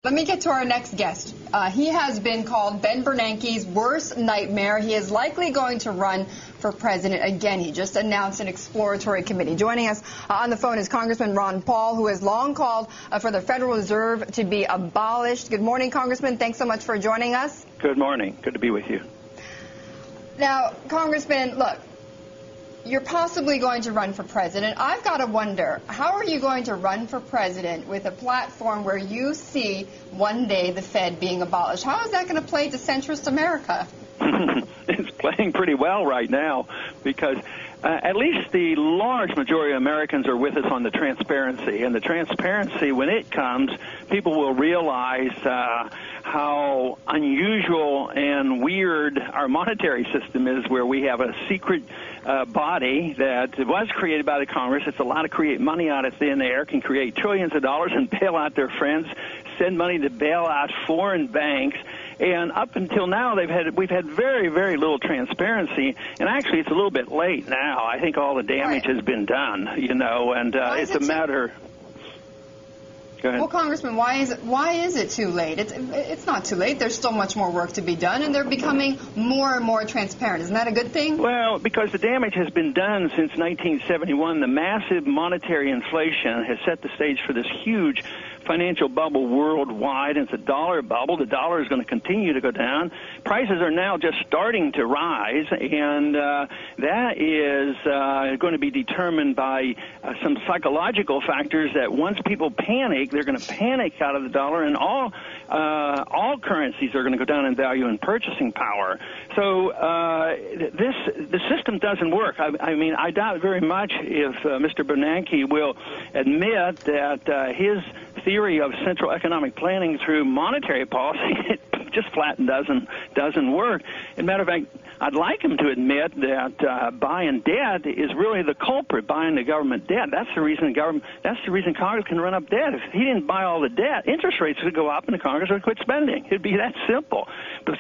Let me get to our next guest. He has been called Ben Bernanke's worst nightmare. He is likely going to run for president again. He just announced an exploratory committee. Joining us on the phone is Congressman Ron Paul, who has long called for the Federal Reserve to be abolished. Good morning, Congressman. Thanks so much for joining us. Good morning. Good to be with you. Now, Congressman, look, you're possibly going to run for president. I've got to wonder, how are you going to run for president with a platform where you see one day the Fed being abolished? How is that going to play to centrist America? It's playing pretty well right now because at least the large majority of Americans are with us on the transparency. And the transparency, when it comes, people will realize how unusual and weird our monetary system is, where we have a secret body that was created by the Congress. It's allowed to create money out of thin air, can create trillions of dollars and bail out their friends, send money to bail out foreign banks. And up until now, we've had very, very little transparency. And actually, it's a little bit late now. I think all the damage has been done, you know, and it's a matter. Go ahead. Well, Congressman, why is it too late? It's not too late. There's still much more work to be done, and they're becoming more and more transparent. Isn't that a good thing? Well, because the damage has been done since 1971. The massive monetary inflation has set the stage for this huge financial bubble worldwide. It's a dollar bubble. The dollar is going to continue to go down. Prices are now just starting to rise, and that is going to be determined by some psychological factors that once people panic, they're going to panic out of the dollar, and all currencies are going to go down in value and purchasing power. So the system doesn't work. I mean, I doubt very much if Mr. Bernanke will admit that his theory of central economic planning through monetary policy it just flat and doesn't work. As a matter of fact, I'd like him to admit that buying debt is really the culprit, buying the government debt. That's the reason Congress can run up debt. If he didn't buy all the debt, interest rates would go up and the Congress would quit spending. It'd be that simple.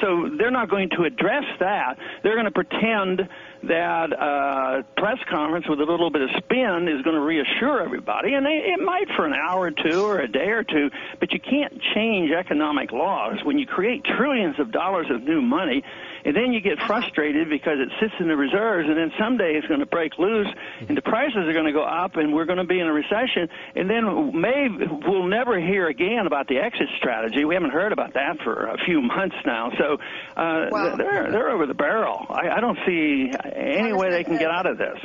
So they're not going to address that. They're going to pretend that a press conference with a little bit of spin is going to reassure everybody, and it might for an hour or two or a day or two, but you can't change economic laws. When you create trillions of dollars of new money, and then you get frustrated because it sits in the reserves, and then someday it's going to break loose, and the prices are going to go up, and we're going to be in a recession, and then we'll never hear again about the exit strategy. We haven't heard about that for a few months now. So they're over the barrel. I don't see any way they can get out of this.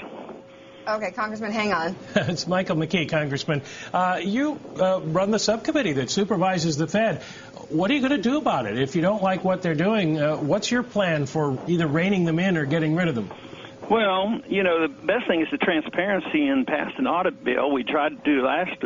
Okay, Congressman, hang on. It's Michael McKee, Congressman. You run the subcommittee that supervises the Fed. What are you going to do about it? If you don't like what they're doing, what's your plan for either reining them in or getting rid of them? Well, you know, the best thing is the transparency and passed an audit bill. We tried to do last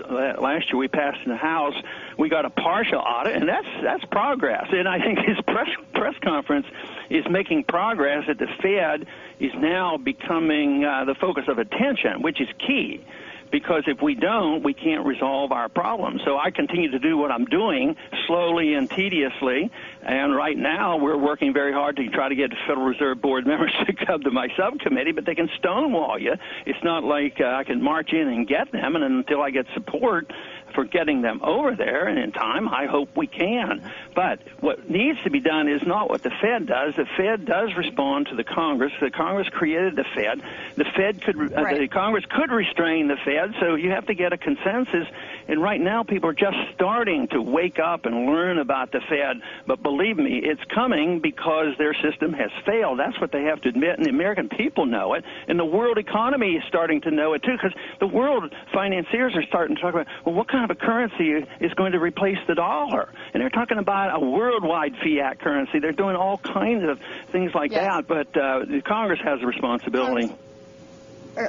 year. We passed in the House. We got a partial audit, and that's progress. And I think his press conference is making progress that the Fed is now becoming the focus of attention, which is key. Because if we don't, we can't resolve our problems. So I continue to do what I'm doing slowly and tediously. And right now, we're working very hard to try to get the Federal Reserve Board members to come to my subcommittee, but they can stonewall you. It's not like I can march in and get them, and until I get support for getting them over there, and in time, I hope we can. But what needs to be done is not what the Fed does. The Fed does respond to the Congress. The Congress created the Fed. The Congress could restrain the Fed, so you have to get a consensus. And right now, people are just starting to wake up and learn about the Fed. But believe me, it's coming because their system has failed. That's what they have to admit, and the American people know it. And the world economy is starting to know it, too, because the world financiers are starting to talk about, well, what kind of a currency is going to replace the dollar? And they're talking about a worldwide fiat currency. They're doing all kinds of things like that, but the Congress has a responsibility.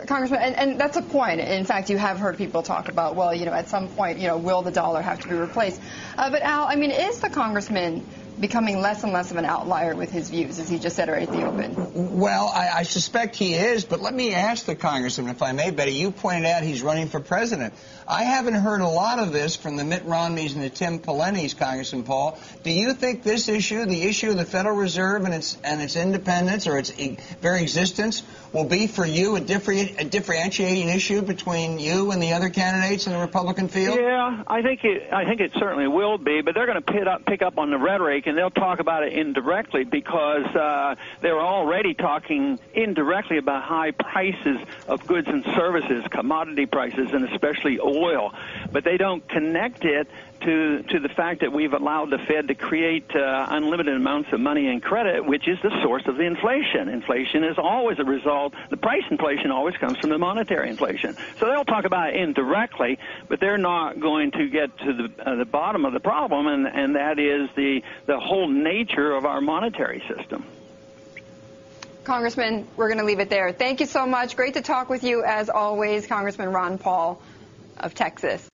Congressman, and that's a point. In fact, you have heard people talk about, well, you know, at some point, you know, will the dollar have to be replaced? But Al, I mean, is the congressman becoming less and less of an outlier with his views, as he just said right at the open? Well, I suspect he is, but let me ask the congressman, if I may, Betty. You pointed out he's running for president. I haven't heard a lot of this from the Mitt Romneys and the Tim Pelennys, Congressman Paul. Do you think this issue, the issue of the Federal Reserve and its independence or its very existence, will be for you a differentiating issue between you and the other candidates in the Republican field? Yeah, I think it certainly will be, but they're going to pick up on the rhetoric, and they'll talk about it indirectly because they're already talking indirectly about high prices of goods and services, commodity prices, and especially oil. But they don't connect it to the fact that we've allowed the Fed to create unlimited amounts of money and credit, which is the source of the inflation. Inflation is always a result. The price inflation always comes from the monetary inflation. So they'll talk about it indirectly, but they're not going to get to the bottom of the problem, and that is the whole nature of our monetary system. Congressman, we're going to leave it there. Thank you so much. Great to talk with you, as always, Congressman Ron Paul of Texas.